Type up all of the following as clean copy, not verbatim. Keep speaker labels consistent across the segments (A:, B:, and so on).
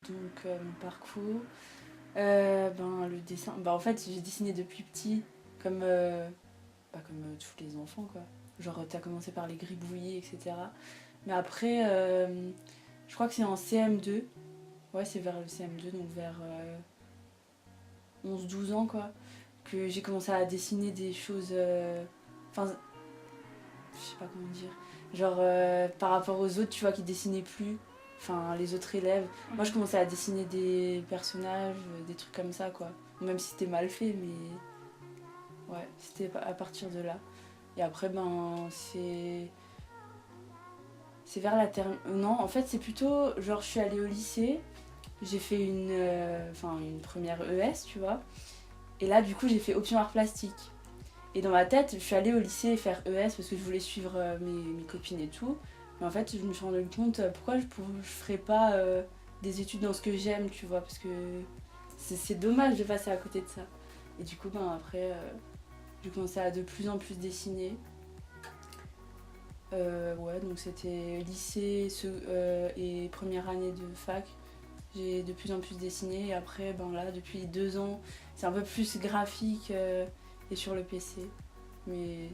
A: Donc mon parcours, le dessin, en fait j'ai dessiné depuis petit comme, comme tous les enfants quoi. Genre t'as commencé par les gribouillis etc. Mais après je crois que c'est en CM2, ouais c'est vers le CM2 donc vers 11-12 ans quoi, que j'ai commencé à dessiner des choses, enfin je sais pas comment dire, genre par rapport aux autres tu vois qui dessinaient plus, enfin les autres élèves. Moi je commençais à dessiner des personnages, des trucs comme ça quoi, même si c'était mal fait mais ouais c'était à partir de là. Et après c'est vers la terme, non en fait c'est plutôt genre je suis allée au lycée, j'ai fait une première ES tu vois, et là du coup j'ai fait option art plastique. Et dans ma tête, je suis allée au lycée faire ES parce que je voulais suivre mes copines et tout. Mais en fait, je me suis rendu compte pourquoi je ferais pas des études dans ce que j'aime, tu vois, parce que c'est dommage de passer à côté de ça. Et du coup, après, j'ai commencé à de plus en plus dessiner. Ouais, donc c'était lycée et première année de fac. J'ai de plus en plus dessiné. Et après, là, depuis 2 ans, c'est un peu plus graphique et sur le PC. Mais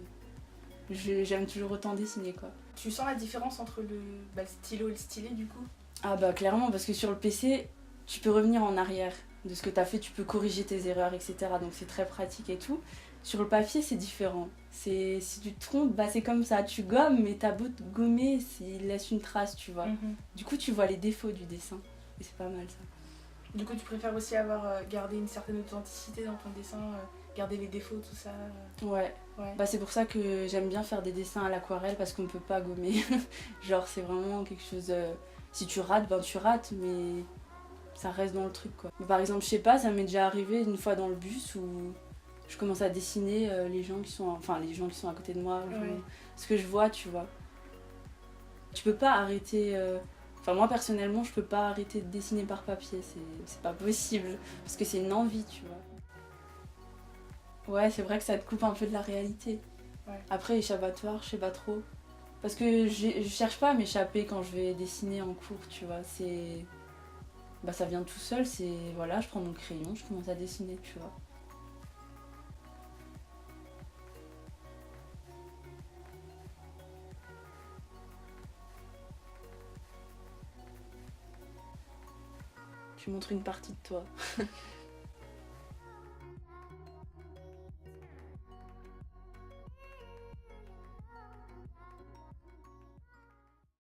A: j'aime toujours autant dessiner quoi.
B: Tu sens la différence entre le stylo et le stylet du coup?
A: Ah bah clairement parce que sur le PC tu peux revenir en arrière de ce que t'as fait, tu peux corriger tes erreurs etc. Donc c'est très pratique et tout. Sur le papier c'est différent. Si tu te trompes, c'est comme ça, tu gommes mais t'as beau te gommer, il laisse une trace tu vois. Du coup tu vois les défauts du dessin et c'est pas mal ça.
B: Du coup tu préfères aussi avoir gardé une certaine authenticité dans ton dessin, garder les défauts tout ça?
A: Ouais. C'est pour ça que j'aime bien faire des dessins à l'aquarelle parce qu'on peut pas gommer. Genre c'est vraiment quelque chose, si tu rates tu rates mais ça reste dans le truc quoi. Mais par exemple je sais pas, ça m'est déjà arrivé une fois dans le bus où je commence à dessiner les gens qui sont à côté de moi, ce que je vois tu vois. Tu peux pas arrêter, moi personnellement je peux pas arrêter de dessiner par papier, c'est pas possible parce que c'est une envie tu vois. Ouais, c'est vrai que ça te coupe un peu de la réalité.
B: Ouais.
A: Après, échappatoire, je sais pas trop. Parce que je cherche pas à m'échapper quand je vais dessiner en cours, tu vois. Ça vient tout seul, voilà, je prends mon crayon, je commence à dessiner, tu vois. Tu montres une partie de toi.